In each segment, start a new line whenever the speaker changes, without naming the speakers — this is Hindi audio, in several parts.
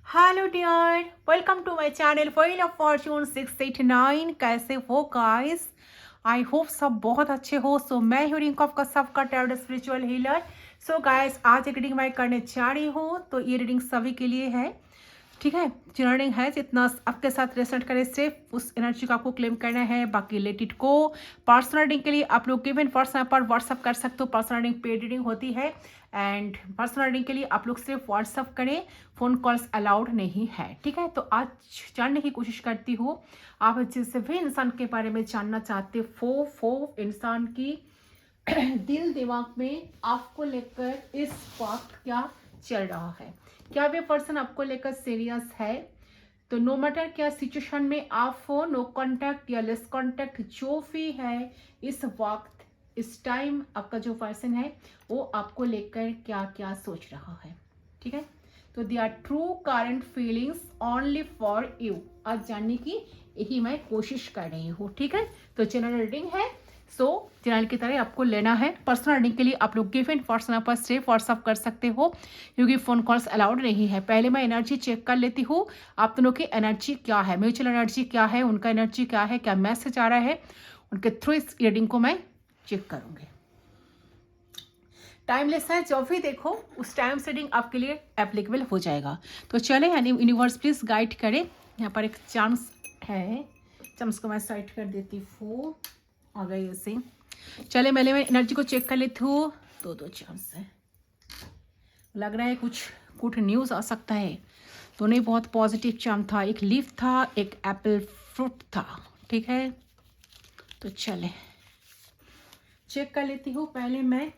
Hello dear, welcome to my channel wheel of fortune 689। कैसे हो गाइस? आई होप सब बहुत अच्छे हो। सो मैं हूँ रिंक ऑफ का सबका tarot spiritual healer. So guys, आज एक रीडिंग मैं करने जा रही हूँ, तो ये रीडिंग सभी के लिए है। ठीक है, जो रीडिंग है जितना आपके साथ रेजोनेट करे सिर्फ उस एनर्जी को आपको क्लेम करना है, बाकी let it go. Personal reading के लिए आप लोग गिवन पर्सन पर व्हाट्सअप कर सकते हो। पर्सनल रीडिंग पेड रीडिंग होती है एंड पर्सनल रीडिंग के लिए आप लोग सिर्फ व्हाट्सअप करें, फ़ोन कॉल्स अलाउड नहीं है। ठीक है, तो आज जानने की कोशिश करती हूँ आप जिस भी इंसान के बारे में जानना चाहते हो, वो इंसान की दिल दिमाग में आपको लेकर इस वक्त क्या चल रहा है। क्या वे पर्सन आपको लेकर सीरियस है? तो नो मैटर क्या सिचुएशन में आप हो, नो कांटेक्ट या लेस कांटेक्ट जो भी है, इस वक्त इस टाइम आपका जो पर्सन है वो आपको लेकर क्या क्या सोच रहा है। ठीक है, तो they are true current feelings only for you. आज जानने की यही मैं कोशिश कर रही हूँ। ठीक है, तो जनरल रीडिंग है, सो चैनल की तरह आपको लेना है। पर्सनल रीडिंग के लिए आप लोग गिवन पर्सन पर सिर्फ व्हाट्सअप कर सकते हो, क्योंकि फ़ोन कॉल्स अलाउड नहीं है। पहले मैं एनर्जी चेक कर लेती हूँ, आप दोनों की एनर्जी क्या है, म्यूचुअल एनर्जी क्या है, उनका एनर्जी क्या है, क्या मैसेज आ रहा है, उनके थ्रू इस रीडिंग को मैं चेक करूँगी। टाइमलेस है, जो भी देखो उस टाइम सेटिंग आपके लिए एप्लीकेबल हो जाएगा। तो चले यानी यूनिवर्स प्लीज गाइड करें। यहाँ पर एक चांस है, चांस को मैं साइड कर देती हूँ। आ गई ऐसे, चले मैं एनर्जी को चेक कर लेती हूँ। दो चांस है, लग रहा है कुछ गुड न्यूज़ आ सकता है। तो नहीं, बहुत पॉजिटिव चांस था। एक लीफ था, एक एप्पल फ्रूट था। ठीक है, तो चले चेक कर लेती हूँ पहले मैं,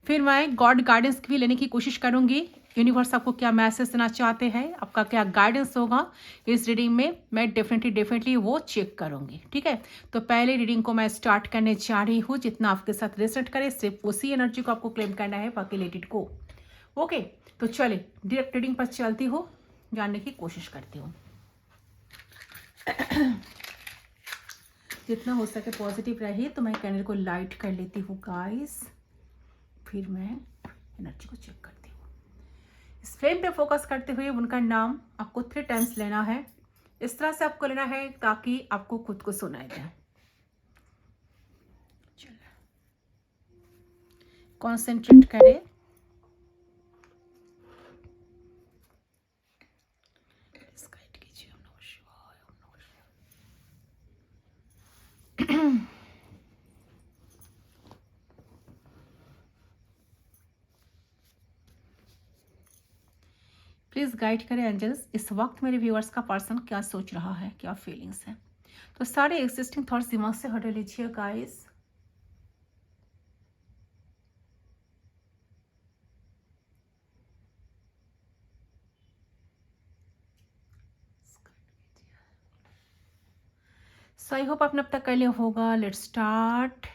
फिर मैं गॉड गाइडेंस भी लेने की कोशिश करूंगी। यूनिवर्स आपको क्या मैसेज देना चाहते हैं, आपका क्या गाइडेंस होगा इस रीडिंग में, मैं डेफिनेटली वो चेक करूंगी। ठीक है, तो पहले रीडिंग को मैं स्टार्ट करने जा रही हूँ। जितना आपके साथ रेजोनेट करे सिर्फ उसी एनर्जी को आपको क्लेम करना है, बाकी लेट इट गो। ओके, तो चले डायरेक्ट रीडिंग पर चलती हूँ, जानने की कोशिश करती हूँ। जितना हो सके पॉजिटिव रहिए। तो मैं कैंडल को लाइट कर लेती हूँ गाइस, फिर मैं एनर्जी को चेक करती हूँ। इस फ्लेम पे फोकस करते हुए उनका नाम आपको 3 टाइम्स लेना है। इस तरह से आपको लेना है ताकि आपको खुद को सुनाया जाए। चलो कॉन्सेंट्रेट करें। गाइड कीजिए। ओम नमः शिवाय, ओम नमः शिवाय। प्लीज गाइड करें एंजल्स, इस वक्त मेरे व्यूअर्स का पर्सन क्या सोच रहा है, क्या फीलिंग्स है। तो सारे एग्जिस्टिंग थॉट्स दिमाग से हटा लीजिए गाइस। सो आई होप आपने अब तक कर लिया होगा। Let's start.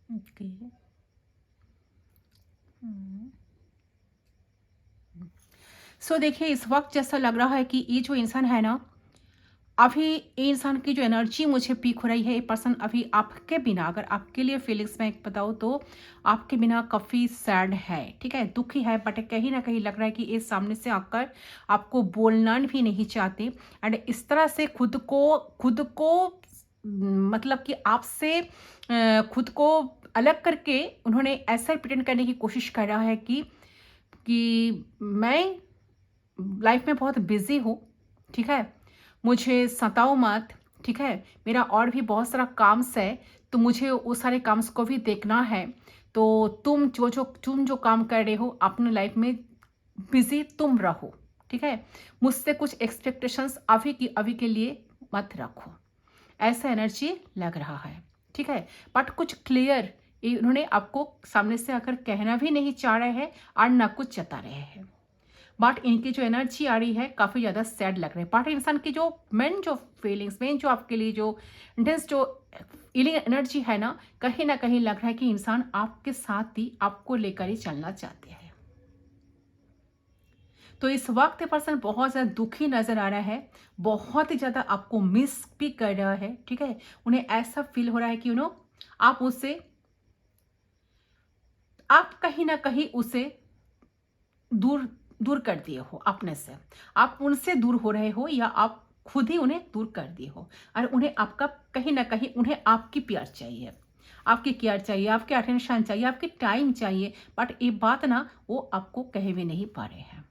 ओके, सो देखिए, इस वक्त जैसा लग रहा है कि ये जो इंसान है ना, अभी ये इंसान की जो एनर्जी मुझे पीक हो रही है, ये पर्सन अभी आपके बिना, अगर आपके लिए फीलिंग्स में बताऊँ तो आपके बिना काफ़ी सैड है। ठीक है, दुखी है, बट कहीं ना कहीं लग रहा है कि ये सामने से आकर आपको बोलना भी नहीं चाहते। एंड इस तरह से खुद को मतलब कि आपसे खुद को अलग करके उन्होंने ऐसा प्रिटेंड करने की कोशिश कर रहा है कि मैं लाइफ में बहुत बिजी हूँ। ठीक है, मुझे सताओ मत। ठीक है, मेरा और भी बहुत सारा काम्स है, तो मुझे वो सारे काम्स को भी देखना है। तो तुम जो काम कर रहे हो अपने लाइफ में बिजी तुम रहो। ठीक है, मुझसे कुछ एक्सपेक्टेशंस अभी की अभी के लिए मत रखो, ऐसा एनर्जी लग रहा है। ठीक है, बट कुछ क्लियर इन्होंने आपको सामने से आकर कहना भी नहीं चाह रहे हैं और ना कुछ जता रहे हैं। बट इनकी जो एनर्जी आ रही है काफ़ी ज़्यादा सैड लग रहे हैं। बट इंसान की जो मेन जो फीलिंग्स, मेन जो आपके लिए जो इंटेंस जो एनर्जी है ना कहीं लग रहा है कि इंसान आपके साथ ही आपको लेकर ही चलना चाहते हैं। तो इस वक्त ये पर्सन बहुत ज़्यादा दुखी नज़र आ रहा है, बहुत ही ज़्यादा आपको मिस भी कर रहा है, ठीक है? उन्हें ऐसा फील हो रहा है कि आप उससे आप कहीं न कहीं उसे दूर दूर कर दिए हो अपने से। आप उनसे दूर हो रहे हो या आप खुद ही उन्हें दूर कर दिए हो और उन्हें आपका कहीं न कहीं उन्हें आपकी प्यार चाहिए, आपकी केयर चाहिए, आपके अटेंशन चाहिए, आपकी टाइम चाहिए, बट ये बात वो आपको कह भी नहीं पा रहे हैं।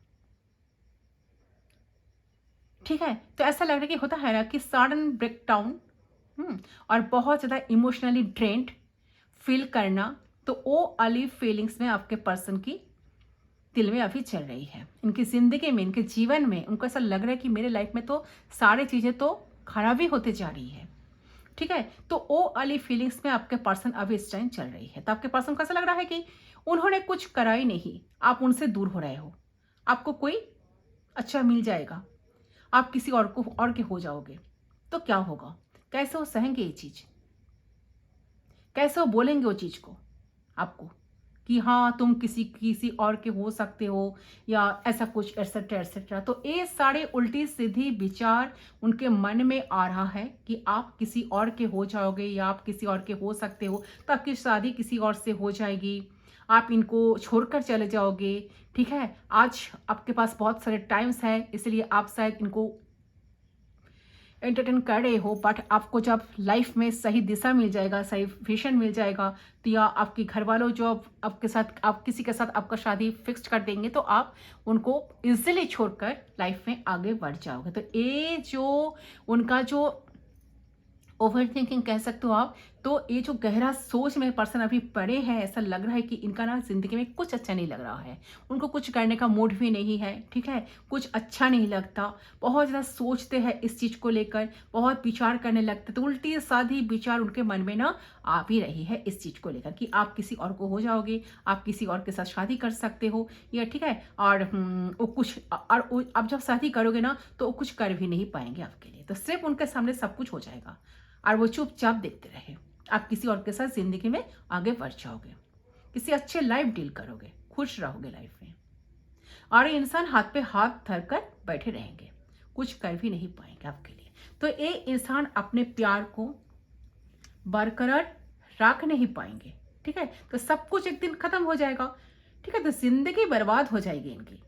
ठीक है? तो ऐसा लग रहा है कि होता है ना कि सडन ब्रेकडाउन और बहुत ज़्यादा इमोशनली ड्रेन्ड फ़ील करना, तो वो वाली फीलिंग्स में आपके पर्सन की दिल में अभी चल रही है। इनकी ज़िंदगी में, इनके जीवन में उनको ऐसा लग रहा है कि मेरे लाइफ में तो सारी चीज़ें तो खराब ही होते जा रही है। ठीक है? तो वो वाली फीलिंग्स में आपके पर्सन अभी इस टाइम चल रही है। तो आपके पर्सन को ऐसा लग रहा है कि उन्होंने कुछ करा ही नहीं, आप उनसे दूर हो रहे हो। आपको कोई अच्छा मिल जाएगा, आप किसी और के हो जाओगे, तो क्या होगा? कैसे वो सहेंगे ये चीज़? कैसे वो बोलेंगे वो चीज़ को आपको कि हाँ, तुम किसी किसी और के हो सकते हो या ऐसा कुछ एटसेट्रा एटसेट्रा। तो ये सारे उल्टी सीधी विचार उनके मन में आ रहा है कि आप किसी और के हो जाओगे या आप किसी और के हो सकते हो, तो आपकी शादी किसी और से हो जाएगी, आप इनको छोड़कर चले जाओगे। ठीक है? आज आपके पास बहुत सारे टाइम्स हैं, इसलिए आप शायद इनको एंटरटेन कर रहे हो, बट आपको जब लाइफ में सही दिशा मिल जाएगा, सही विजन मिल जाएगा, तो या आपके घर वालों जो आपके साथ, आप किसी के साथ आपका शादी फिक्स कर देंगे, तो आप उनको इजीली छोड़कर लाइफ में आगे बढ़ जाओगे। तो ये जो उनका जो ओवर थिंकिंग कह सकते हो आप, तो ये जो गहरा सोच में पर्सन अभी पड़े हैं, ऐसा लग रहा है कि इनका ज़िंदगी में कुछ अच्छा नहीं लग रहा है, उनको कुछ करने का मूड भी नहीं है। ठीक है? कुछ अच्छा नहीं लगता, बहुत ज़्यादा सोचते हैं इस चीज़ को लेकर, बहुत विचार करने लगते, तो उल्टी साधी विचार उनके मन में आ भी रही है इस चीज़ को लेकर कि आप किसी और को हो जाओगे, आप किसी और के साथ शादी कर सकते हो, या ठीक है, और वो कुछ और आप जब शादी करोगे तो वो कुछ कर भी नहीं पाएंगे आपके लिए, तो सिर्फ उनके सामने सब कुछ हो जाएगा और वो चुपचाप देखते रहे। आप किसी और के साथ ज़िंदगी में आगे बढ़ जाओगे, किसी अच्छे लाइफ डील करोगे, खुश रहोगे लाइफ में, और ये इंसान हाथ पे हाथ धरकर बैठे रहेंगे, कुछ कर भी नहीं पाएंगे आपके लिए। तो ये इंसान अपने प्यार को बरकरार रख नहीं पाएंगे। ठीक है? तो सब कुछ एक दिन खत्म हो जाएगा। ठीक है? तो जिंदगी बर्बाद हो जाएगी इनकी।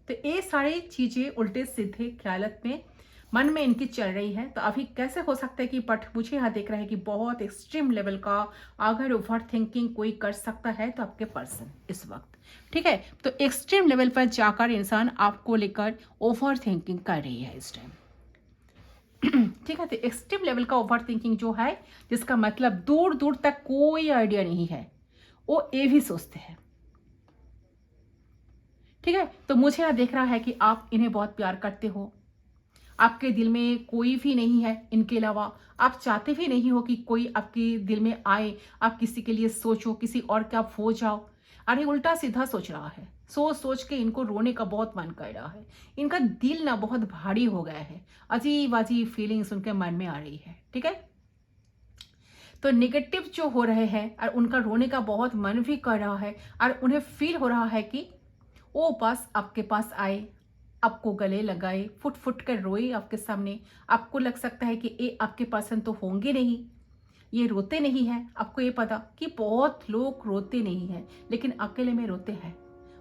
तो ये सारी चीज़ें उल्टे सीधे ख्यालत में मन में इनकी चल रही है। तो अभी कैसे हो सकता है कि बट मुझे यहाँ देख रहा है कि बहुत एक्सट्रीम लेवल का अगर ओवर थिंकिंग कोई कर सकता है तो आपके पर्सन इस वक्त। ठीक है? तो एक्सट्रीम लेवल पर जाकर इंसान आपको लेकर ओवर थिंकिंग कर रही है इस टाइम। ठीक है? तो एक्सट्रीम लेवल का ओवर थिंकिंग जो है, जिसका मतलब दूर दूर तक कोई आइडिया नहीं है, वो ये भी सोचते हैं। ठीक है? तो मुझे यहाँ देख रहा है कि आप इन्हें बहुत प्यार करते हो, आपके दिल में कोई भी नहीं है इनके अलावा, आप चाहते भी नहीं हो कि कोई आपके दिल में आए, आप किसी के लिए सोचो, किसी और के आप हो जाओ। अरे उल्टा सीधा सोच रहा है, सोच सोच के इनको रोने का बहुत मन कर रहा है, इनका दिल बहुत भारी हो गया है, अजीब अजीब फीलिंग्स उनके मन में आ रही है। ठीक है? तो नेगेटिव जो हो रहे हैं और उनका रोने का बहुत मन भी कर रहा है, और उन्हें फील हो रहा है कि वो बस आपके पास आए, आपको गले लगाए, फुट फुट कर रोए आपके सामने। आपको लग सकता है कि ये आपके पर्सन तो होंगे नहीं, ये रोते नहीं हैं। आपको ये पता कि बहुत लोग रोते नहीं हैं, लेकिन अकेले में रोते हैं।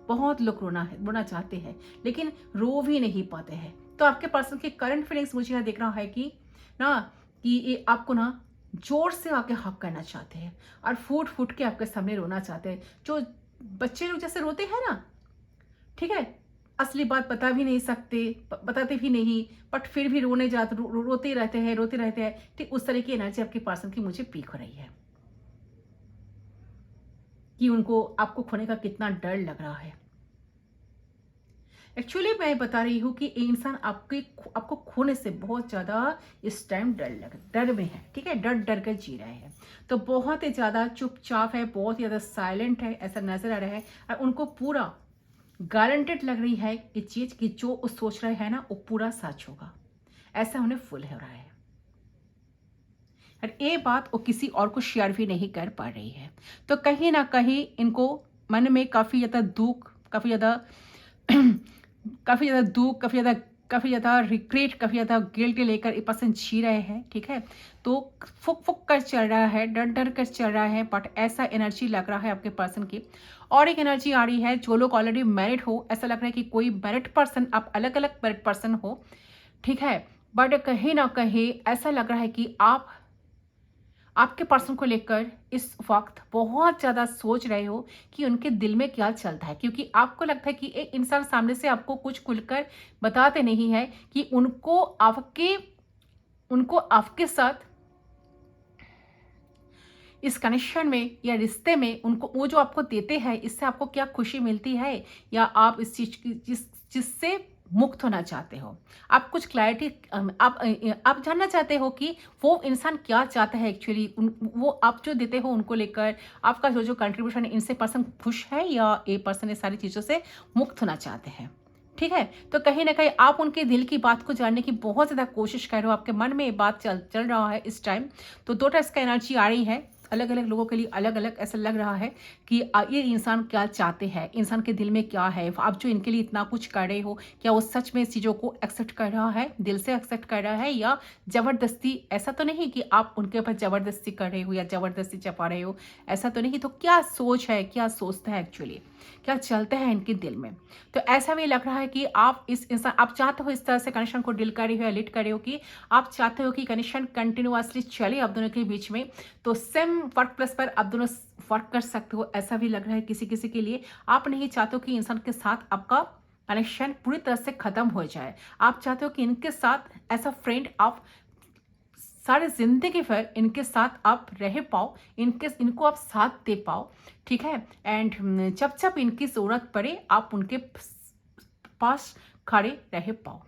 बहुत लोग रोना चाहते हैं, लेकिन रो भी नहीं पाते हैं। तो आपके पर्सन की करंट फीलिंग्स मुझे यहाँ देख रहा है कि कि ये आपको जोर से आके हक करना चाहते हैं और फूट फूट के आपके सामने रोना चाहते हैं। जो बच्चे लोग जैसे रोते हैं ठीक है, असली बात बता भी नहीं सकते, बताते भी नहीं, बट फिर भी रोने जाते, रोते रहते हैं, रोते रहते हैं। ठीक उस तरह की एनर्जी आपके पर्सन की मुझे पीक हो रही है कि उनको आपको खोने का कितना डर लग रहा है। एक्चुअली मैं बता रही हूँ कि ये इंसान आपको खोने से बहुत ज़्यादा इस टाइम डर में है। ठीक है? डर डर कर जी रहे हैं, तो बहुत ही ज़्यादा चुपचाप है, बहुत ही ज़्यादा साइलेंट है, ऐसा नजर आ रहा है। और उनको पूरा गारंटेड लग रही है ये चीज कि जो वो सोच रहे हैं वो पूरा सच होगा, ऐसा उन्हें फुल हो रहा है। और ये बात वो किसी और को शेयर भी नहीं कर पा रही है। तो कहीं ना कहीं इनको मन में काफ़ी ज़्यादा दुख, काफ़ी ज़्यादा काफ़ी ज़्यादा दुख, काफ़ी ज़्यादा रिग्रेट, काफ़ी ज़्यादा गिल्ट लेकर ये पर्सन जी रहे हैं, ठीक है। तो फुक फुक कर चल रहा है, डर डर कर चल रहा है, बट ऐसा एनर्जी लग रहा है आपके पर्सन की। और एक एनर्जी आ रही है, जो लोग ऑलरेडी मैरिड हो, ऐसा लग रहा है कि कोई मैरिड पर्सन, आप अलग अलग मैरिड पर्सन हो, ठीक है। बट कहीं ना कहीं ऐसा लग रहा है कि आप आपके पर्सन को लेकर इस वक्त बहुत ज़्यादा सोच रहे हो कि उनके दिल में क्या चलता है, क्योंकि आपको लगता है कि एक इंसान सामने से आपको कुछ खुलकर बताते नहीं है कि उनको आपके साथ इस कनेक्शन में या रिश्ते में उनको वो जो आपको देते हैं, इससे आपको क्या खुशी मिलती है, या आप इस चीज की जिससे मुक्त होना चाहते हो। आप कुछ क्लैरिटी आप जानना चाहते हो कि वो इंसान क्या चाहता है एक्चुअली, वो आप जो देते हो उनको लेकर आपका जो जो कंट्रीब्यूशन है, इनसे पर्सन खुश है या ये पर्सन ये सारी चीज़ों से मुक्त होना चाहते हैं, ठीक है। तो कहीं ना कहीं आप उनके दिल की बात को जानने की बहुत ज़्यादा कोशिश कर रहे हो, आपके मन में ये बात चल रहा है इस टाइम। तो दो टाइप्स का एनर्जी आ रही है, अलग अलग लोगों के लिए अलग अलग ऐसा लग रहा है कि ये इंसान क्या चाहते हैं, इंसान के दिल में क्या है। आप जो इनके लिए इतना कुछ कर रहे हो, क्या वो सच में इस चीज़ों को एक्सेप्ट कर रहा है, दिल से एक्सेप्ट कर रहा है, या ज़बरदस्ती। ऐसा तो नहीं कि आप उनके ऊपर ज़बरदस्ती कर रहे हो या ज़बरदस्ती चपा रहे हो, ऐसा तो नहीं। तो क्या सोच है, क्या सोचता है एक्चुअली, क्या चलता है इनके दिल में। तो ऐसा भी लग रहा है कि आप इस इंसान, आप चाहते हो इस तरह से कनेक्शन को डील कर रहे हो या लीड कर रहे हो कि आप चाहते हो कि कनेक्शन कंटिन्यूअसली चले आप दोनों के बीच में। तो सेम वर्क प्लेस पर आप दोनों वर्क कर सकते हो, ऐसा भी लग रहा है किसी किसी के लिए। आप नहीं चाहते हो कि इंसान के साथ आपका कनेक्शन पूरी तरह से खत्म हो जाए। आप चाहते हो कि इनके साथ एज अ फ्रेंड आप सारी जिंदगी भर इनके साथ आप रह पाओ, इनको आप साथ दे पाओ, ठीक है। एंड जब जब इनकी ज़रूरत पड़े आप उनके पास खड़े रह पाओ,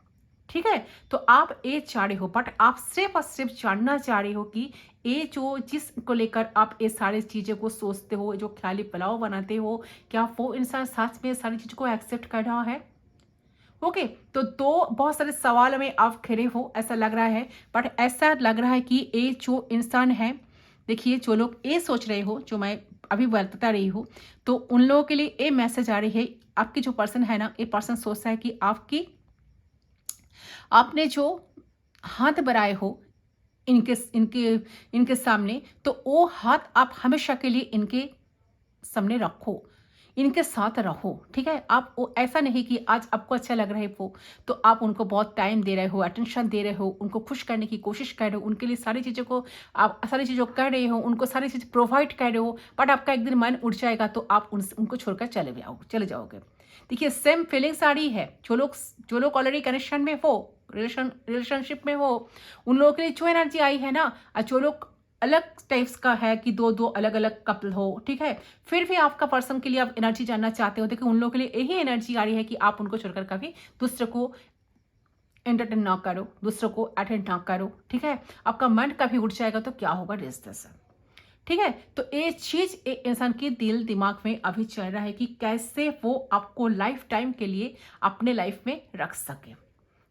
ठीक है। तो आप ये चाह रहे हो, बट आप सिर्फ और सिर्फ जानना चाह रहे हो कि ये जो जिसको लेकर आप ये सारी चीज़ें को सोचते हो, जो ख्याली पुलाव बनाते हो, क्या वो इंसान सच में सारी चीज़ को एक्सेप्ट कर रहा है। ओके, तो दो बहुत सारे सवाल में आप खड़े हो ऐसा लग रहा है, बट ऐसा लग रहा है कि ये जो इंसान है, देखिए जो लोग ये सोच रहे हो, जो मैं अभी बता रही हूँ, तो उन लोगों के लिए ये मैसेज आ रही है। आपकी जो पर्सन है ना, ये पर्सन सोचता है कि आपने जो हाथ बढ़ाए हो इनके इनके इनके सामने, तो वो हाथ आप हमेशा के लिए इनके सामने रखो, इनके साथ रहो, ठीक है। आप वो ऐसा नहीं कि आज आपको अच्छा लग रहा है वो, तो आप उनको बहुत टाइम दे रहे हो, अटेंशन दे रहे हो, उनको खुश करने की कोशिश कर रहे हो, उनके लिए सारी चीज़ों को आप सारी चीज़ों कर रहे हो, उनको सारी चीज़ प्रोवाइड कर रहे हो, बट आपका एक दिन मन उठ जाएगा तो आप उनको छोड़कर चले जाओगे। देखिए सेम फीलिंग्स आ रही है। जो लोग ऑलरेडी कनेक्शन में हो, रिलेशनशिप में हो, उन लोगों के लिए जो एनर्जी आई है ना, और जो लोग अलग टाइप्स का है कि दो दो अलग अलग कपल हो, ठीक है, फिर भी आपका पर्सन के लिए आप एनर्जी जानना चाहते हो। देखिए उन लोगों के लिए यही एनर्जी आ रही है कि आप उनको छोड़कर कभी दूसरे को एंटरटेन ना करो, दूसरों को अटेंड ना करो, ठीक है। आपका मन कभी उठ जाएगा तो क्या होगा रिश्ते से, ठीक है। तो ये चीज एक इंसान के दिल दिमाग में अभी चल रहा है कि कैसे वो आपको लाइफ टाइम के लिए अपने लाइफ में रख सके,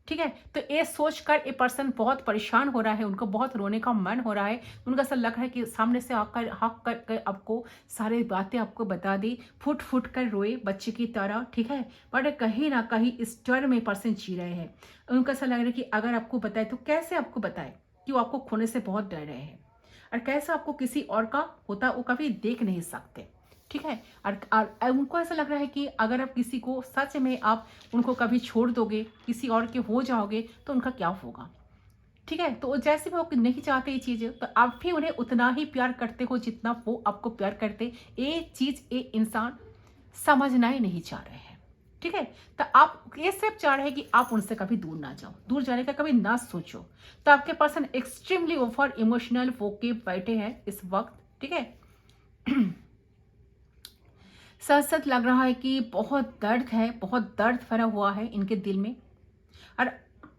ठीक है। तो ये सोचकर ये पर्सन बहुत परेशान हो रहा है, उनको बहुत रोने का मन हो रहा है। उनका ऐसा लग रहा है कि सामने से आकर हक कर आपको सारी बातें आपको बता दी, फुट फुट कर रोए बच्चे की तरह, ठीक है। बट कहीं ना कहीं इस डर में पर्सन जी रहे हैं। उनको ऐसा लग रहा है कि अगर आपको बताए तो कैसे आपको बताए, कि वो आपको खोने से बहुत डर रहे हैं, और कैसा आपको किसी और का होता वो कभी देख नहीं सकते, ठीक है। और उनको ऐसा लग रहा है कि अगर आप किसी को सच में आप उनको कभी छोड़ दोगे, किसी और के हो जाओगे, तो उनका क्या होगा, ठीक है। तो जैसे भी वो नहीं चाहते ये चीज़, तो आप भी उन्हें उतना ही प्यार करते हो जितना वो आपको प्यार करते। ये चीज़ ये इंसान समझना ही नहीं चाह रहे हैं, ठीक है। तो आप ये सिर्फ चाह रहे हैं कि आप उनसे कभी दूर ना जाओ, दूर जाने का कभी ना सोचो। तो आपके पर्सन एक्सट्रीमली ओवर इमोशनल होके बैठे हैं इस वक्त, ठीक है। सच सच लग रहा है कि बहुत दर्द है, बहुत दर्द भरा हुआ है इनके दिल में, और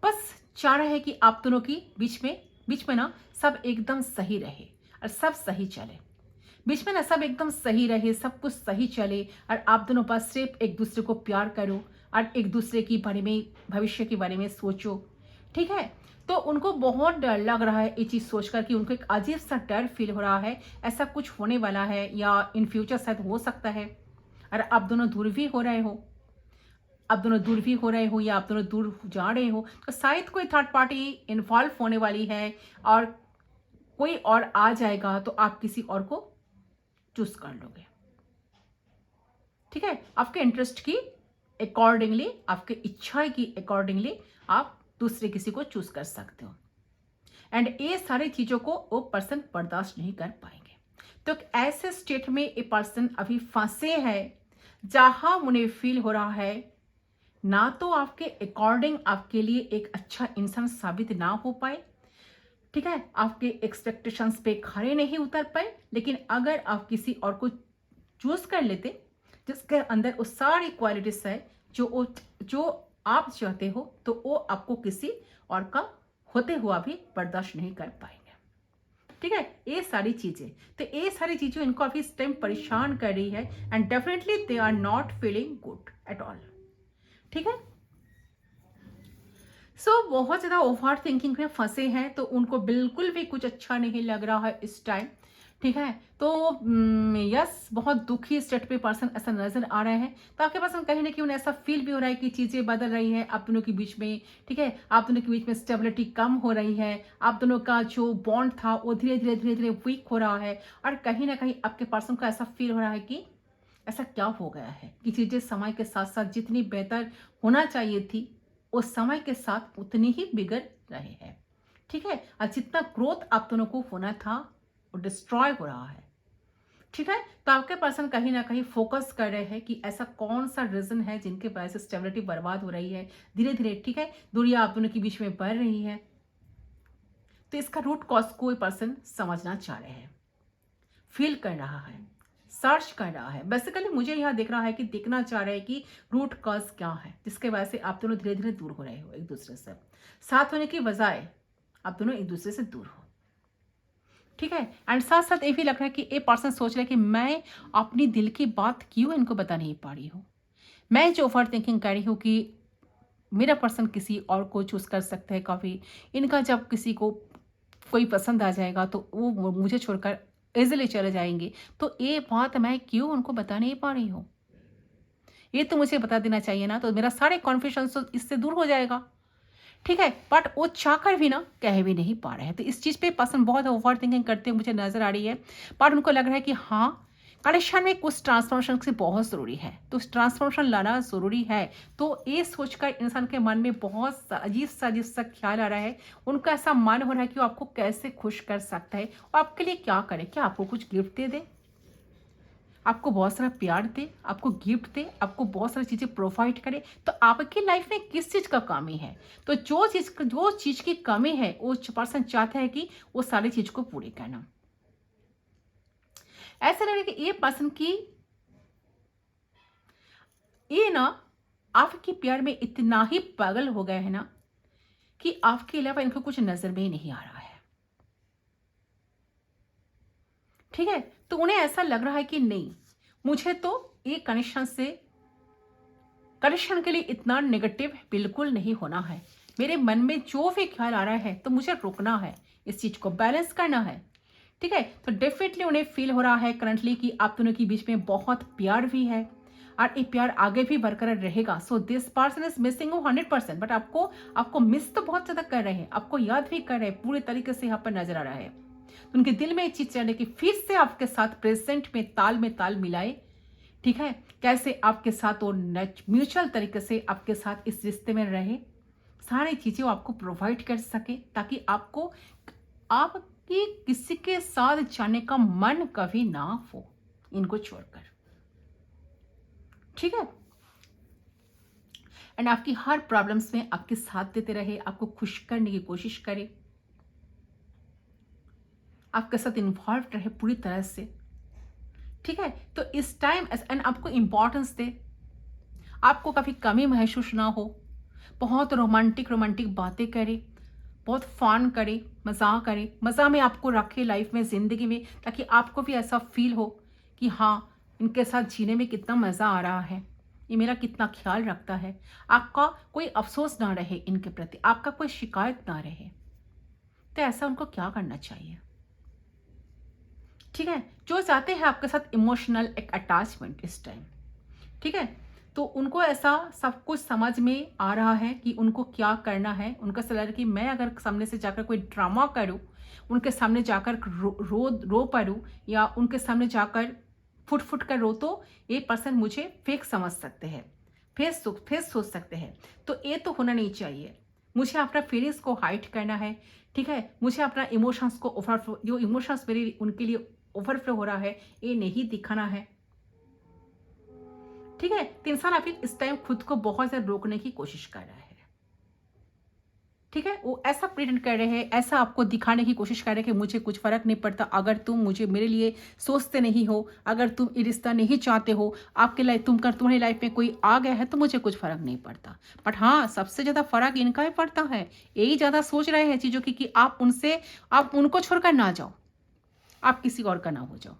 बस चाह रहे हैं कि आप दोनों की बीच में ना सब एकदम सही रहे और सब सही चले, बीच में ना सब एकदम सही रहे, सब कुछ सही चले, और आप दोनों बस सिर्फ एक दूसरे को प्यार करो और एक दूसरे के बारे में, भविष्य के बारे में सोचो, ठीक है। तो उनको बहुत डर लग रहा है ये चीज़ सोचकर कि उनको एक अजीब सा डर फील हो रहा है, ऐसा कुछ होने वाला है या इन फ्यूचर शायद हो सकता है। और आप दोनों दूर भी हो रहे हो, आप दोनों दूर भी हो रहे हो या आप दोनों दूर जा रहे हो, तो शायद कोई थर्ड पार्टी इन्वॉल्व होने वाली है और कोई और आ जाएगा तो आप किसी और को चूज कर लोगे। ठीक है, आपके इंटरेस्ट की अकॉर्डिंगली, आपके इच्छा की अकॉर्डिंगली आप दूसरे किसी को चूज कर सकते हो। एंड ये सारी चीजों को वो पर्सन बर्दाश्त नहीं कर पाएंगे। तो एक ऐसे स्टेट में ये पर्सन अभी फंसे हैं जहां उन्हें फील हो रहा है ना तो आपके अकॉर्डिंग आपके लिए एक अच्छा इंसान साबित ना हो पाए, ठीक है, आपके एक्सपेक्टेशंस पे खरे नहीं उतर पाए, लेकिन अगर आप किसी और को चूज कर लेते जिसके अंदर वो सारी क्वालिटीज है जो आप चाहते हो, तो वो आपको किसी और का होते हुआ भी बर्दाश्त नहीं कर पाएंगे। ठीक है, ये सारी चीजें, तो ये सारी चीजें इनको अभी इस टाइम परेशान कर रही है and definitely they are not feeling good at all. ठीक है, बहुत ज़्यादा ओवर थिंकिंग में फंसे हैं, तो उनको बिल्कुल भी कुछ अच्छा नहीं लग रहा है इस टाइम। ठीक है, तो यस, बहुत दुखी स्टेट पे पर्सन ऐसा नजर आ रहा है। तो आपके पर्सन कहीं ना कहीं उन्हें ऐसा फील भी हो रहा है कि चीज़ें बदल रही है आप दोनों के बीच में। ठीक है, आप दोनों के बीच में स्टेबिलिटी कम हो रही है, आप दोनों का जो बॉन्ड था वो धीरे धीरे धीरे धीरे वीक हो रहा है, और कहीं ना कहीं आपके पर्सन को ऐसा फील हो रहा है कि ऐसा क्या हो गया है कि चीज़ें समय के साथ साथ जितनी बेहतर होना चाहिए थी उस समय के साथ उतनी ही बिगड़ रहे हैं। ठीक है, और जितना ग्रोथ आप दोनों को होना था वो डिस्ट्रॉय हो रहा है। ठीक है, तो आपके पर्सन कहीं ना कहीं फोकस कर रहे हैं कि ऐसा कौन सा रीजन है जिनके वजह से स्टेबिलिटी बर्बाद हो रही है धीरे धीरे। ठीक है, दूरियां आप दोनों के बीच में बढ़ रही है, तो इसका रूट कॉज कोई पर्सन समझना चाह रहे हैं, फील कर रहा है, सर्च कर रहा है। बेसिकली मुझे यहाँ दिख रहा है कि देखना चाह रहे हैं कि रूट कॉज क्या है जिसके वजह से आप दोनों धीरे धीरे दूर हो रहे हो एक दूसरे से। साथ होने की बजाय आप दोनों एक दूसरे से दूर हो। ठीक है, एंड साथ साथ ये भी लग रहा है कि ये पर्सन सोच रहा है कि मैं अपनी दिल की बात क्यों इनको बता नहीं पा रही हूँ। मैं जो ओवर थिंकिंग कर रही हूँ कि मेरा पर्सन किसी और को चूज कर सकता है, काफ़ी इनका जब किसी को कोई पसंद आ जाएगा तो वो मुझे छोड़कर इजिली चले जाएंगे, तो ये बात मैं क्यों उनको बता नहीं पा रही हूँ। ये तो मुझे बता देना चाहिए ना, तो मेरा सारे कॉन्फ्यूजन तो इससे दूर हो जाएगा। ठीक है, बट वो चाहकर भी ना कह भी नहीं पा रहे हैं। तो इस चीज़ पे पर्सन बहुत ओवर थिंकिंग करते हुए मुझे नजर आ रही है, बट उनको लग रहा है कि हाँ, कनेक्शन में कुछ ट्रांसफॉर्मेशन से बहुत ज़रूरी है, तो ट्रांसफॉर्मेशन लाना ज़रूरी है। तो ये सोचकर इंसान के मन में बहुत अजीब सा ख्याल आ रहा है। उनका ऐसा मन हो रहा है कि वो आपको कैसे खुश कर सकता है और आपके लिए क्या करे, क्या आपको कुछ गिफ्ट दे दे, आपको बहुत सारा प्यार दे, आपको गिफ्ट दे, आपको बहुत सारी चीज़ें प्रोवाइड करे। तो आपकी लाइफ में किस चीज़ का कमी है, तो जो चीज़ की कमी है वो पर्सन चाहता है कि वो सारी चीज़ को पूरी करना। ऐसा लग रहा है कि ये पर्सन की ये ना आपके प्यार में इतना ही पागल हो गए हैं ना कि आपके अलावा इनको कुछ नजर में ही नहीं आ रहा है। ठीक है, तो उन्हें ऐसा लग रहा है कि नहीं, मुझे तो ये कनेक्शन के लिए इतना नेगेटिव बिल्कुल नहीं होना है। मेरे मन में जो भी ख्याल आ रहा है तो मुझे रोकना है, इस चीज को बैलेंस करना है। ठीक है, तो डेफिनेटली उन्हें फील हो रहा है करंटली कि आप दोनों के बीच में बहुत प्यार भी है और ये प्यार आगे भी बरकरार रहेगा। So this person is missing 100%, but आपको मिस तो बहुत ज्यादा कर रहे हैं, आपको याद भी कर रहे हैं, पूरे तरीके से यहाँ पर नजर आ रहा है। तो उनके दिल में ये चीज चल रही कि फिर से आपके साथ प्रेजेंट में ताल मिलाए। ठीक है, कैसे आपके साथ वो म्यूचुअल तरीके से आपके साथ इस रिश्ते में रहे, सारी चीजें वो आपको प्रोवाइड कर सके, ताकि आपकी किसी के साथ जाने का मन कभी ना हो इनको छोड़कर। ठीक है, एंड आपकी हर प्रॉब्लम्स में आपके साथ देते रहे, आपको खुश करने की कोशिश करे, आपके साथ इन्वॉल्व रहे पूरी तरह से। ठीक है, तो इस टाइम एंड आपको इंपॉर्टेंस दे, आपको कभी कमी महसूस ना हो, बहुत रोमांटिक बातें करे, बहुत फन करे, मज़ा में आपको रखे लाइफ में, ज़िंदगी में, ताकि आपको भी ऐसा फील हो कि हाँ, इनके साथ जीने में कितना मज़ा आ रहा है, ये मेरा कितना ख्याल रखता है। आपका कोई अफसोस ना रहे इनके प्रति, आपका कोई शिकायत ना रहे। तो ऐसा उनको क्या करना चाहिए? ठीक है, जो चाहते हैं आपके साथ इमोशनल एक अटैचमेंट इस टाइम, ठीक है, तो उनको ऐसा सब कुछ समझ में आ रहा है कि उनको क्या करना है। उनका ऐसा लग रहा है कि मैं अगर सामने से जाकर कोई ड्रामा करूं, उनके सामने जाकर रो पड़ूं, या उनके सामने जाकर फुट फुट कर रो, तो ये पर्सन मुझे फेक समझ सकते हैं, फेस सोच सकते हैं। तो ये तो होना नहीं चाहिए। मुझे अपना फीलिंग्स को हाइड करना है, ठीक है, मुझे अपना इमोशंस को ओवरफ्लो, जो इमोशंस मेरे उनके लिए ओवरफ्लो हो रहा है, ये नहीं दिखाना है, ठीक है। तो इंसान अभी इस टाइम खुद को बहुत ज़्यादा रोकने की कोशिश कर रहा है, ठीक है। वो ऐसा प्रिटेंड कर रहे हैं, ऐसा आपको दिखाने की कोशिश कर रहे हैं कि मुझे कुछ फर्क नहीं पड़ता, अगर तुम मुझे मेरे लिए सोचते नहीं हो, अगर तुम ये रिश्ता नहीं चाहते हो, आपके लाइफ तुम्हारी लाइफ में कोई आ गया है तो मुझे कुछ फर्क नहीं पड़ता। बट हाँ, सबसे ज़्यादा फर्क इनका ही पड़ता है। यही ज़्यादा सोच रहे हैं चीज़ों की कि आप उनको छोड़कर ना जाओ, आप किसी और का ना हो जाओ,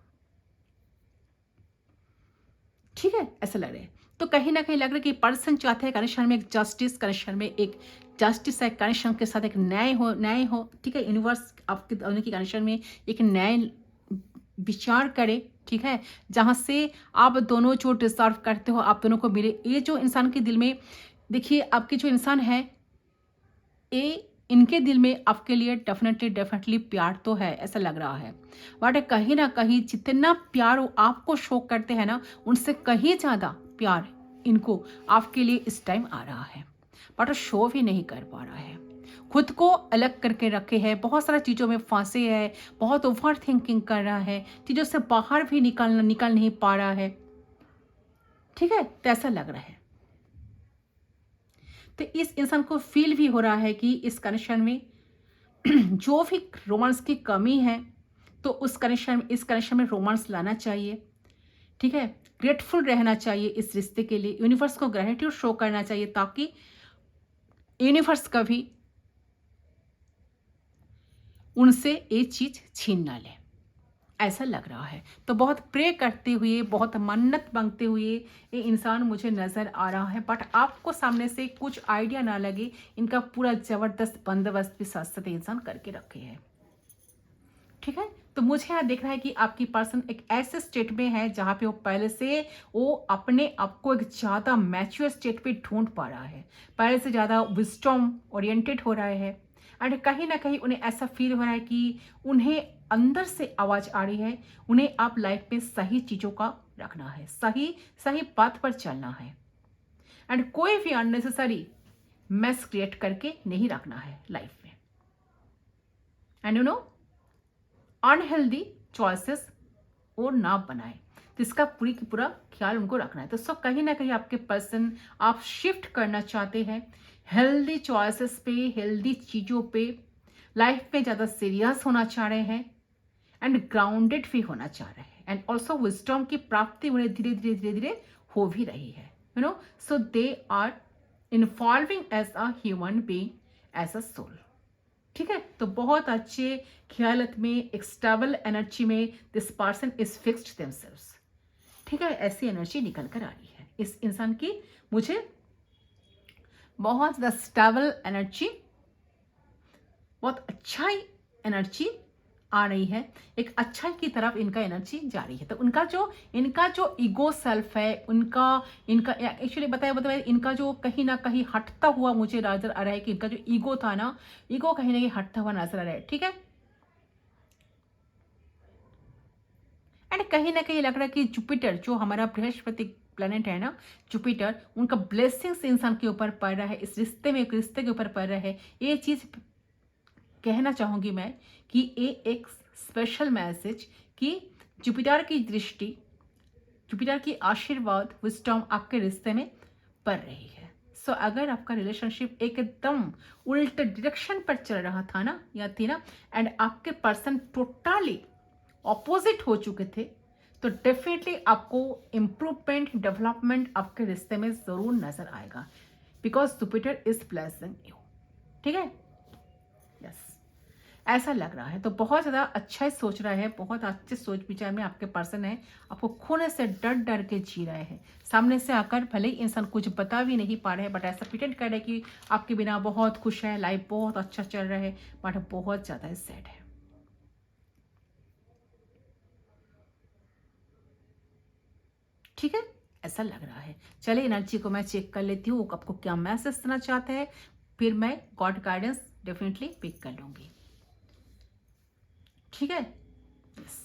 ठीक है, ऐसा लग रहा है। तो कहीं ना कहीं लग रहा है कि पर्सन चाहते हैं कनेक्शन में एक जस्टिस, कनेक्शन में एक जस्टिस है, कनेक्शन के साथ एक न्याय हो, ठीक है। यूनिवर्स आपके दोनों की कनेक्शन में एक न्याय विचार करे, ठीक है, जहाँ से आप दोनों जो डिजर्व करते हो आप दोनों को मिले। ये जो इंसान के दिल में, देखिए आपके जो इंसान है, ये इनके दिल में आपके लिए डेफिनेटली प्यार तो है, ऐसा लग रहा है। बट कहीं ना कहीं जितना प्यार वो आपको शो करते हैं ना, उनसे कहीं ज़्यादा प्यार इनको आपके लिए इस टाइम आ रहा है, बट वो शो भी नहीं कर पा रहा है। खुद को अलग करके रखे है, बहुत सारी चीज़ों में फंसे है, बहुत ओवर थिंकिंग कर रहा है, चीज़ों से बाहर भी निकल नहीं पा रहा है, ठीक है। तो ऐसा लग रहा है। तो इस इंसान को फील भी हो रहा है कि इस कनेक्शन में जो भी रोमांस की कमी है, तो इस कनेक्शन में रोमांस लाना चाहिए, ठीक है। ग्रेटफुल रहना चाहिए इस रिश्ते के लिए, यूनिवर्स को ग्रेटिट्यूड शो करना चाहिए, ताकि यूनिवर्स कभी उनसे ये चीज छीन ना ले, ऐसा लग रहा है। तो बहुत प्रे करते हुए, बहुत मन्नत मांगते हुए ये इंसान मुझे नज़र आ रहा है, बट आपको सामने से कुछ आइडिया ना लगे, इनका पूरा ज़बरदस्त बंदोबस्त भी साथ साथ इंसान करके रखे है, ठीक है। तो मुझे यहाँ देख रहा है कि आपकी पर्सन एक ऐसे स्टेट में है जहाँ पे वो पहले से वो अपने आप को एक ज़्यादा मैच्योर स्टेट पे ढूंढ पा रहा है, पहले से ज़्यादा विजडम ओरिएंटेड हो रहा है। एंड कहीं ना कहीं उन्हें ऐसा फील हो रहा है कि उन्हें अंदर से आवाज़ आ रही है, उन्हें आप लाइफ में सही चीज़ों का रखना है, सही सही पाथ पर चलना है, एंड कोई भी अननेसेसरी मेस क्रिएट करके नहीं रखना है लाइफ में। And you know, unhealthy choices और ना बनाए, तो इसका पूरी की पूरा ख्याल उनको रखना है। तो सब कहीं ना कहीं आपके पर्सन आप शिफ्ट करना चाहते हैं हेल्दी चॉइसेस पे, हेल्दी चीज़ों पे, लाइफ में ज़्यादा सीरियस होना चाह रहे हैं, एंड ग्राउंडेड भी होना चाह रहे हैं, एंड ऑल्सो विजडम की प्राप्ति उन्हें धीरे धीरे हो भी रही है, you know. So they are involving as a human being, as a soul, ठीक है। तो बहुत अच्छे ख्यालत में, एक स्टेबल एनर्जी में this person is fixed themselves, ठीक है। ऐसी एनर्जी निकल कर आ रही है इस इंसान की, मुझे बहुत ज़्यादा स्टेबल एनर्जी, बहुत अच्छा ही एनर्जी आ रही है, एक अच्छाई की तरफ इनका एनर्जी जा रही है। तो इनका जो ईगो सेल्फ है, इनका एक्चुअली बताया इनका जो कहीं ना कहीं हटता हुआ मुझे नजर आ रहा है कि इनका जो ईगो था ना, ईगो कहीं ना कहीं हटता हुआ नजर आ रहा है, ठीक है। एंड कहीं ना कहीं लग रहा है कि जुपिटर जो हमारा बृहस्पति प्लेनेट है ना, जुपिटर, उनका ब्लेसिंग्स इंसान के ऊपर पड़ रहा है, इस रिश्ते के ऊपर पड़ रहा है। ये चीज़ कहना चाहूँगी मैं कि ये एक स्पेशल मैसेज कि जुपिटर की दृष्टि, जुपिटर की आशीर्वाद, विजडम आपके रिश्ते में पड़ रही है। सो अगर आपका रिलेशनशिप एकदम उल्टे डायरेक्शन पर चल रहा था ना, या थी ना, एंड आपके पर्सन टोटली ऑपोजिट हो चुके थे, तो डेफिनेटली आपको इम्प्रूवमेंट, डेवलपमेंट आपके रिश्ते में ज़रूर नजर आएगा, because Jupiter is blessing you, ठीक है। यस, ऐसा लग रहा है। तो बहुत ज़्यादा अच्छा ही सोच रहा है, बहुत अच्छे सोच विचार में आपके पर्सन है, आपको खोने से डर डर के जी रहे हैं। सामने से आकर भले ही इंसान कुछ बता भी नहीं पा रहे हैं, बट ऐसा प्रिटेंड कर रहे हैं कि आपके बिना बहुत खुश है, लाइफ बहुत अच्छा चल रहा है, बट बहुत ज़्यादा सैड है। ठीक है, ऐसा लग रहा है। चलिए एनर्जी को मैं चेक कर लेती हूँ, आपको क्या मैसेज देना चाहते हैं, फिर मैं गॉड गाइडेंस डेफिनेटली पिक कर लूंगी। ठीक है, यस,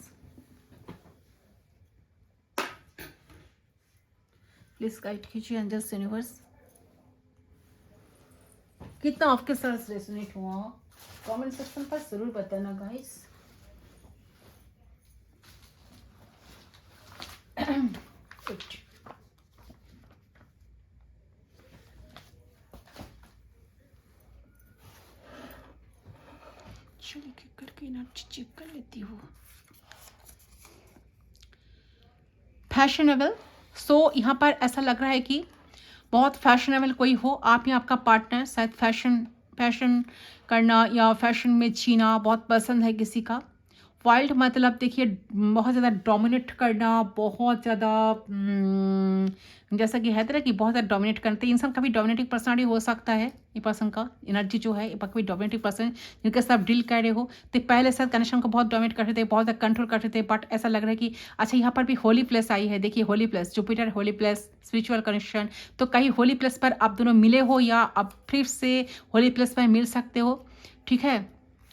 प्लीज गाइड कीजिए एंजल्स यूनिवर्स। कितना आपके साथ रेजोनेट हुआ कमेंट सेक्शन पर जरूर बताना गाइस। चलिए करके एनर्जी चेक कर लेती हूँ। फैशनेबल, सो यहाँ पर ऐसा लग रहा है कि बहुत फैशनेबल कोई हो, आप या आपका पार्टनर शायद फैशन करना या फैशन में जीना बहुत पसंद है किसी का। वाइल्ड मतलब देखिए बहुत ज़्यादा डोमिनेट करना, बहुत ज़्यादा जैसा कि है तरह कि बहुत ज़्यादा डोमिनेट करते इंसान, कभी डोमिनेटिंग पर्सनालिटी हो सकता है ये पर्सन का। एनर्जी जो है कभी डोमिनेटिंग पर्सन जिनके साथ डील कर रहे हो, तो पहले साथ कनेक्शन को बहुत डोमिनेट करते थे, बहुत ज़्यादा कंट्रोल करते थे, बट ऐसा लग रहा है कि अच्छा यहाँ पर भी होली प्लेस आई है। देखिए holy place, Jupiter holy place, spiritual connection, तो कहीं होली प्लेस पर आप दोनों मिले हो या आप फिर से होली प्लेस पर मिल सकते हो। ठीक है,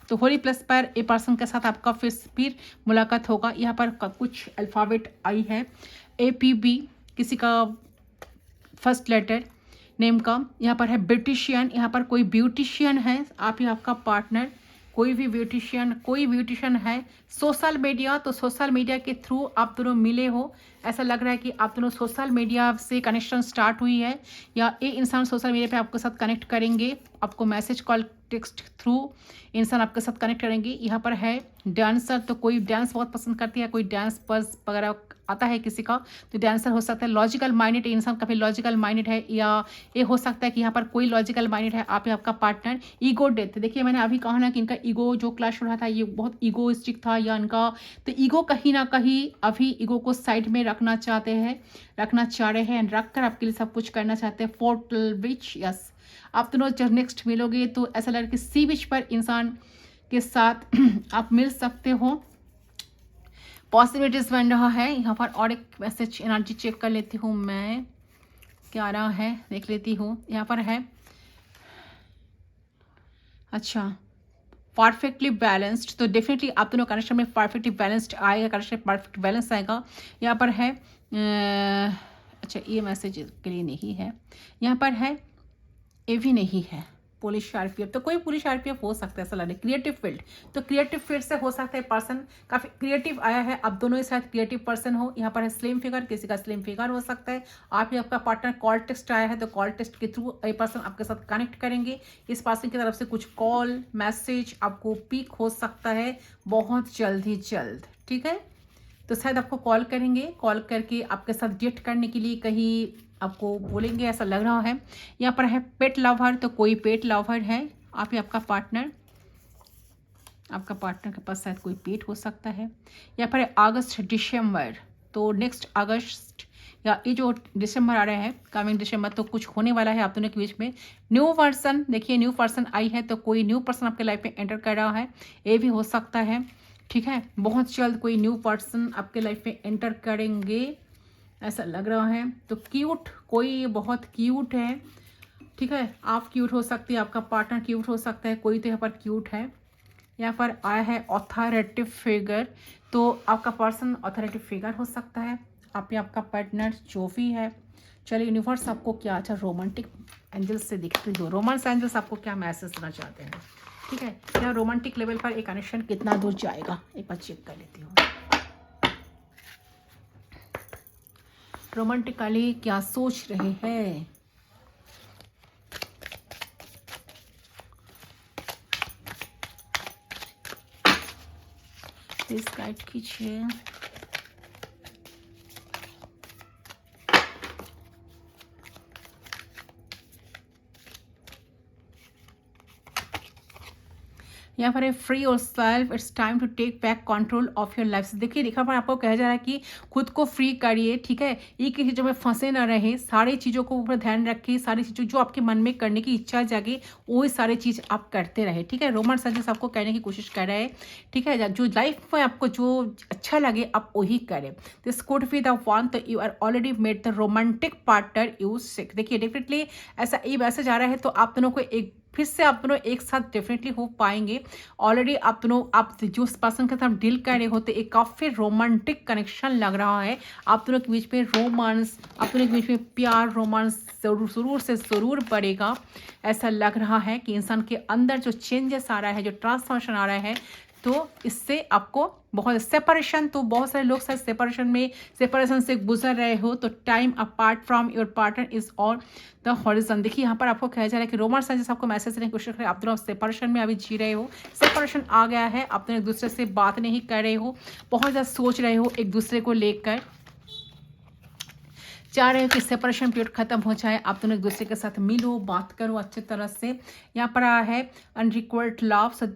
तो होली प्लस पर ए पर्सन के साथ आपका फिर मुलाकात होगा। यहाँ पर कुछ अल्फ़ाबेट आई है, APB किसी का फर्स्ट लेटर नेम का। यहाँ पर है ब्यूटिशियन, यहाँ पर कोई ब्यूटिशियन है, आप ही आपका पार्टनर, कोई भी ब्यूटिशियन है। सोशल मीडिया, तो सोशल मीडिया के थ्रू आप दोनों मिले हो, ऐसा लग रहा है कि आप दोनों सोशल मीडिया से कनेक्शन स्टार्ट हुई है, या ये इंसान सोशल मीडिया पे आपके साथ कनेक्ट करेंगे, आपको मैसेज कॉल टेक्स्ट थ्रू इंसान आपके साथ कनेक्ट करेंगे। यहाँ पर है डांसर, तो कोई डांस बहुत पसंद करती है, कोई डांस बस वगैरह आता है किसी का, तो डांसर हो सकता है। लॉजिकल माइंडेड इंसान काफ़ी लॉजिकल माइंडेड है, या ये हो सकता है कि यहाँ पर कोई लॉजिकल माइंडेड है, आप ही आपका पार्टनर। ईगो डेथ, देखिए मैंने अभी कहा ना कि इनका ईगो जो क्लैश हो रहा था ये बहुत ईगोइस्टिक था, या इनका तो ईगो कहीं ना कहीं अभी ईगो को साइड में रखना चाहते हैं, रखना चाह रहे हैं, रख कर आपके लिए सब कुछ करना चाहते हैं। फोर्टल बीच, यस, आप दोनों जब नेक्स्ट मिलोगे तो ऐसा लग रहा है कि सी बीच पर इंसान के साथ आप मिल सकते हो, पॉसिबिलिटीज बन रहा है। यहाँ पर और एक मैसेज एनर्जी चेक कर लेती हूँ मैं, क्या आ रहा है देख लेती हूँ। यहाँ पर है अच्छा परफेक्टली बैलेंस्ड, तो डेफिनेटली आप दोनों कनेक्शन में परफेक्टली बैलेंस्ड आएगा, कनेक्शन परफेक्ट बैलेंस आएगा। यहाँ पर है अच्छा ये मैसेज के लिए नहीं है, यहाँ पर है ये भी नहीं है पुलिस आरपीएफ, तो कोई पुलिस आरपीएफ हो सकता है ऐसा लग रहा है। क्रिएटिव फील्ड, तो क्रिएटिव फील्ड से हो सकता है पर्सन काफ़ी क्रिएटिव आया है, आप दोनों ही शायद क्रिएटिव पर्सन हो। यहाँ पर है स्लिम फिगर, किसी का स्लिम फिगर हो सकता है, आप ही आपका पार्टनर। कॉल टेक्स्ट आया है, तो कॉल टेक्स्ट के थ्रू ये पर्सन आपके साथ कनेक्ट करेंगे। इस पर्सन की तरफ से कुछ कॉल मैसेज आपको पिक हो सकता है बहुत जल्द ही जल्द। ठीक है, तो शायद आपको कॉल करेंगे, कॉल करके आपके साथ डेट करने के लिए कहीं आपको बोलेंगे, ऐसा लग रहा है। यहाँ पर है पेट लवर, तो कोई पेट लवर है, आप ही आपका पार्टनर, आपका पार्टनर के पास शायद कोई पेट हो सकता है। यहाँ पर है अगस्त दिसंबर, तो नेक्स्ट अगस्त या ये जो दिसंबर आ रहा है कमिंग दिसंबर, तो कुछ होने वाला है आप दोनों के बीच में। न्यू पर्सन, देखिए न्यू पर्सन आई है, तो कोई न्यू पर्सन आपके लाइफ में एंटर कर रहा है, ये भी हो सकता है। ठीक है, बहुत जल्द कोई न्यू पर्सन आपके लाइफ में एंटर करेंगे ऐसा लग रहा है। तो क्यूट, कोई बहुत क्यूट है। ठीक है, आप क्यूट हो सकती है, आपका पार्टनर क्यूट हो सकता है, कोई तो यहाँ पर क्यूट है। यहाँ पर आया है ऑथोरेटिव फिगर, तो आपका पर्सन ऑथोरेटिव फिगर हो सकता है, आप ही आपका पार्टनर जो भी है। चलिए यूनिवर्स आपको क्या अच्छा रोमांटिक एंजल्स से दिखते हो, रोमांस एंजल्स आपको क्या मैसेज देना चाहते हैं। ठीक है, या रोमांटिक लेवल पर एक कनेक्शन कितना दूर जाएगा एक बार चेक कर लेती हूँ। रोमांटिकली क्या सोच रहे हैं, प्लीज गाइड कीजिए। यहाँ पर है free yourself, it's time to take back control of your life. देखिए लिखा पर आपको कहा जा रहा है कि खुद को फ्री करिए, ठीक है, एक ही चीज़ों में फंसे ना रहे, सारी चीज़ों को ऊपर ध्यान रखिए, सारी चीज़ों जो आपके मन में करने की इच्छा जागे वही सारी चीज़ आप करते रहे, ठीक है। रोमन सजेस आपको कहने की कोशिश कर रहे हैं, ठीक है, जो लाइफ में आपको जो अच्छा लगे आप वही करें। This could be the one, तो you are already made the romantic partner you seek. देखिए डेफिनेटली ऐसा ये मैसेज आ रहा है, तो आप दोनों को एक फिर से आप दोनों एक साथ डेफिनेटली हो पाएंगे। ऑलरेडी आप दोनों, आप जो पर्सन के साथ डील कर रहे हो तो एक काफ़ी रोमांटिक कनेक्शन लग रहा है आप दोनों के बीच में। रोमांस, आप दोनों के बीच में प्यार, रोमांस जरूर से ज़रूर बढ़ेगा। ऐसा लग रहा है कि इंसान के अंदर जो चेंजेस आ रहा है, जो ट्रांसफॉर्मेशन आ रहा है, तो इससे आपको बहुत सेपरेशन, तो बहुत सारे लोग शायद सेपरेशन से गुजर रहे हो, तो time apart from your partner is on the horizon. देखिए यहाँ पर आपको कहा जा रहा है कि रोमन साइंस आपको मैसेज देने की कोशिश कर रहे हैं, आप दोनों सेपरेशन में अभी जी रहे हो, सेपरेशन आ गया है, आप दोनों एक दूसरे से बात नहीं कर रहे हो, बहुत ज़्यादा सोच रहे हो एक दूसरे को लेकर, चाह रहे हो कि सेपरेशन पीरियड खत्म हो जाए, आप दोनों एक दूसरे के साथ मिलो, बात करो अच्छे तरह से। यहाँ पर आया है unrequired love, so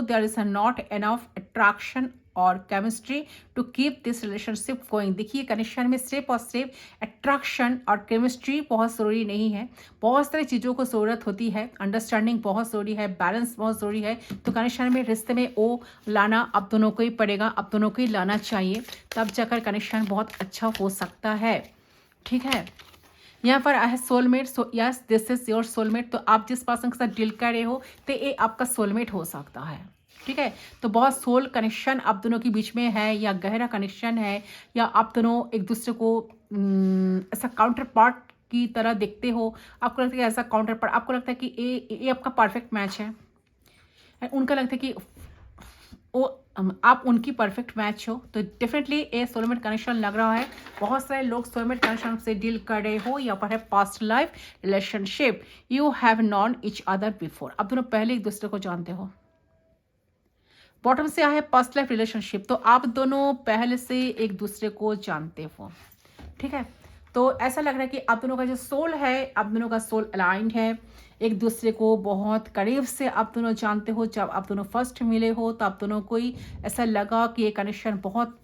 there is not enough attraction और chemistry to keep this relationship going. देखिए कनेक्शन में सिर्फ और सिर्फ अट्रैक्शन और केमिस्ट्री बहुत ज़रूरी नहीं है, बहुत सारी चीज़ों को ज़रूरत होती है, अंडरस्टैंडिंग बहुत ज़रूरी है, बैलेंस बहुत ज़रूरी है। तो कनेक्शन में, रिश्ते में वो लाना आप दोनों को ही पड़ेगा, आप दोनों को ही लाना चाहिए, तब जाकर कनेक्शन बहुत अच्छा हो सकता है, ठीक है। यहाँ पर है soulmate, so yes this is your soulmate. तो आप जिस पर्सन के साथ डील कर रहे हो तो ये आपका सोलमेट हो सकता है, ठीक है। तो बहुत सोल कनेक्शन आप दोनों के बीच में है, या गहरा कनेक्शन है, या आप दोनों एक दूसरे को ऐसा काउंटर पार्ट की तरह देखते हो, आपको लगता है कि ऐसा काउंटर पार्ट, आपको लगता है कि ये आपका परफेक्ट मैच है, उनका लगता है कि वो आप उनकी परफेक्ट मैच हो। तो डेफिनेटली ये सोलमेट कनेक्शन लग रहा है। बहुत सारे लोग सोलमेट कनेक्शन से डील कर रहे हो, या पर है past life relationship, you have non each other before, आप दोनों पहले एक दूसरे को जानते हो। बॉटम से आया है पास्ट लाइफ रिलेशनशिप, तो आप दोनों पहले से एक दूसरे को जानते हो, ठीक है। तो ऐसा लग रहा है कि आप दोनों का जो सोल है, आप दोनों का सोल अलाइंड है, एक दूसरे को बहुत करीब से आप दोनों जानते हो। जब आप दोनों फर्स्ट मिले हो तो आप दोनों को ही ऐसा लगा कि ये कनेक्शन बहुत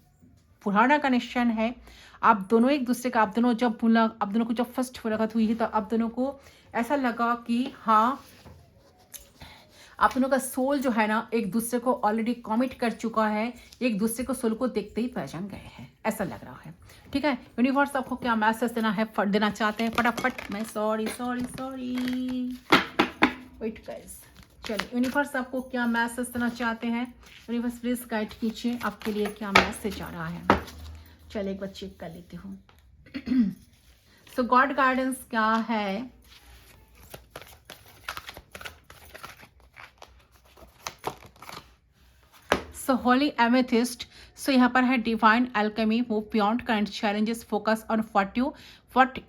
पुराना कनेक्शन है। आप दोनों एक दूसरे का, आप दोनों को जब फर्स्ट मुलाकात हुई है तो आप दोनों को ऐसा लगा कि हाँ, आप दोनों का सोल जो है ना एक दूसरे को ऑलरेडी कमिट कर चुका है, एक दूसरे को सोल को देखते ही पहचान गए हैं, ऐसा लग रहा है, ठीक है। यूनिवर्स आपको क्या मैसेज देना चाहते हैं फटाफट, मैं सॉरी वेट गाइस, चलिए यूनिवर्स आपको क्या मैसेज देना चाहते हैं, यूनिवर्स प्लीज गाइड कीजिए, आपके लिए क्या मैसेज आ रहा है। चलिए एक बार चेक कर लेती हूँ। सो गॉड गाइडेंस क्या है, सो होली एमेथिस्ट, सो यहाँ पर है divine alchemy, move beyond current challenges, focus on what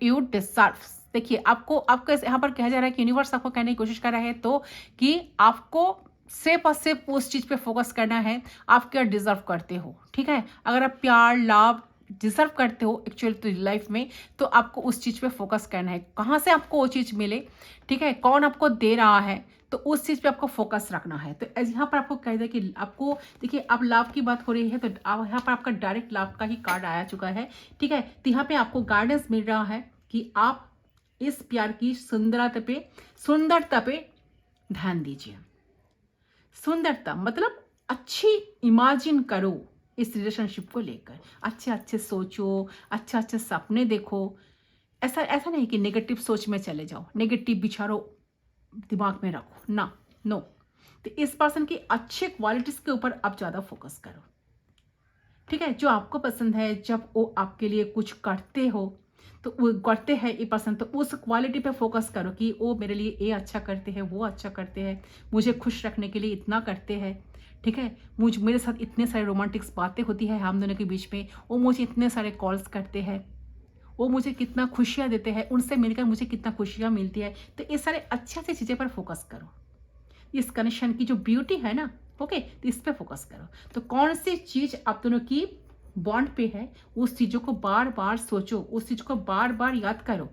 you deserve. देखिए आपको यहाँ पर कहा जा रहा है कि यूनिवर्स आपको कहने की कोशिश कर रहा है तो कि आपको सिर्फ और सिर्फ उस चीज़ पे फोकस करना है आप क्या डिजर्व करते हो, ठीक है। अगर आप प्यार, लव डिजर्व करते हो एक्चुअली तो लाइफ में, तो आपको उस चीज़ पे फोकस करना है, कहाँ से आपको वो चीज़ मिले, ठीक है, कौन आपको दे रहा है, तो उस चीज़ पे आपको फोकस रखना है। तो यहाँ पर आपको कह दिया कि आपको, देखिए अब लाभ की बात हो रही है तो यहाँ पर आपका डायरेक्ट लाभ का ही कार्ड आया चुका है, ठीक है। तो यहाँ पे आपको गाइडेंस मिल रहा है कि आप इस प्यार की सुंदरता पे ध्यान दीजिए। सुंदरता मतलब अच्छी इमेजिन करो इस रिलेशनशिप को लेकर, अच्छे अच्छे सोचो, अच्छे अच्छे सपने देखो। ऐसा नहीं कि नेगेटिव सोच में चले जाओ, नेगेटिव विचारों दिमाग में रखो ना, नो। तो इस पर्सन की अच्छे क्वालिटीज के ऊपर आप ज़्यादा फोकस करो, ठीक है। जो आपको पसंद है, जब वो आपके लिए कुछ करते हो तो वो करते हैं ये पर्सन, तो उस क्वालिटी पे फोकस करो कि वो मेरे लिए ये अच्छा करते हैं, वो अच्छा करते हैं, मुझे खुश रखने के लिए इतना करते हैं, ठीक है। मेरे साथ इतने सारे रोमांटिक्स बातें होती है हम दोनों के बीच में, वो मुझे इतने सारे कॉल्स करते हैं, वो मुझे कितना खुशियाँ देते हैं, उनसे मिलकर मुझे कितना खुशियाँ मिलती है। तो ये सारे अच्छी अच्छी चीज़ें पर फोकस करो, इस कनेक्शन की जो ब्यूटी है ना, ओके, तो इस पर फोकस करो। तो कौन सी चीज़ आप दोनों की बॉन्ड पे है, उस चीज़ों को बार बार सोचो, उस चीज़ को बार बार याद करो,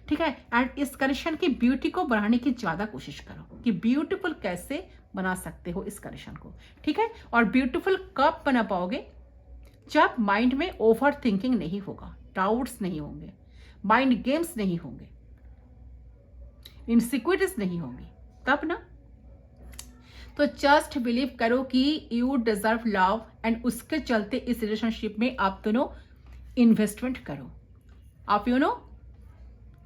ठीक है। एंड इस कनेक्शन की ब्यूटी को बढ़ाने की ज़्यादा कोशिश करो कि ब्यूटीफुल कैसे बना सकते हो इस कंडीशन को, ठीक है। और ब्यूटीफुल कब बना पाओगे? जब माइंड में ओवर थिंकिंग नहीं होगा, डाउट्स नहीं होंगे, माइंड गेम्स नहीं होंगे, इनसिक्योरिटीज नहीं होंगी, तब ना। तो जस्ट बिलीव करो कि यू डिजर्व लव, एंड उसके चलते इस रिलेशनशिप में आप दोनों इन्वेस्टमेंट करो, आप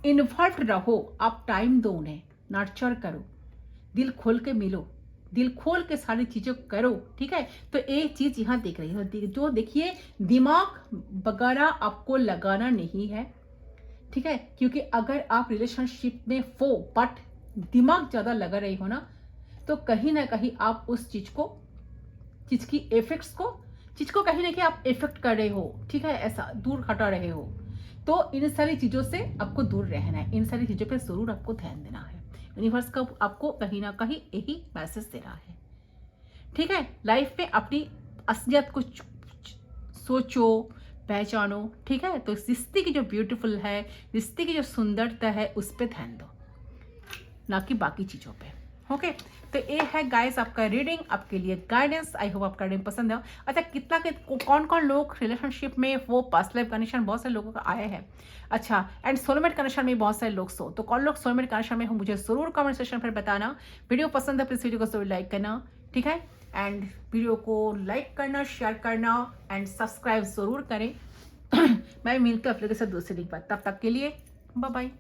इन्वॉल्व रहो, आप टाइम दो उन्हें, नर्चर करो, दिल खोल के मिलो, दिल खोल के सारी चीज़ें करो, ठीक है। तो एक चीज़ यहाँ देख रही हो, जो देखिए दिमाग वगैरह आपको लगाना नहीं है, ठीक है। क्योंकि अगर आप रिलेशनशिप में हो बट दिमाग ज़्यादा लगा रही हो ना, तो कहीं ना कहीं आप उस चीज़ की इफेक्ट्स को कहीं ना कहीं आप इफेक्ट कर रहे हो, ठीक है, ऐसा दूर हटा रहे हो। तो इन सारी चीज़ों से आपको दूर रहना है, इन सारी चीज़ों पे ज़रूर आपको ध्यान देना है। यूनिवर्स का आपको कहीं ना कहीं यही मैसेज दे रहा है, ठीक है। लाइफ में अपनी असलियत को सोचो, पहचानो, ठीक है। तो रिश्ते की जो ब्यूटीफुल है, रिश्ते की जो सुंदरता है, उस पर ध्यान दो, ना कि बाकी चीज़ों पे, ओके। तो ये है गाइस आपका रीडिंग, आपके लिए गाइडेंस। आई होप आपका रीडिंग पसंद है। अच्छा, कौन कौन लोग रिलेशनशिप में वो पास्ट लाइफ कनेक्शन बहुत सारे लोगों का आया है। अच्छा, एंड सोलमेट कनेक्शन में बहुत सारे लोग तो कौन लोग सोलमेट कनेक्शन में हो, मुझे जरूर कमेंट सेक्शन पर बताना। वीडियो पसंद है प्लीज़ वीडियो को जरूर लाइक करना, ठीक है। एंड वीडियो को लाइक करना, शेयर करना एंड सब्सक्राइब जरूर करें। मैं मिलती हूँ आप लोगों के साथ दूसरी लिंक पर, तब तक के लिए बाय बाय।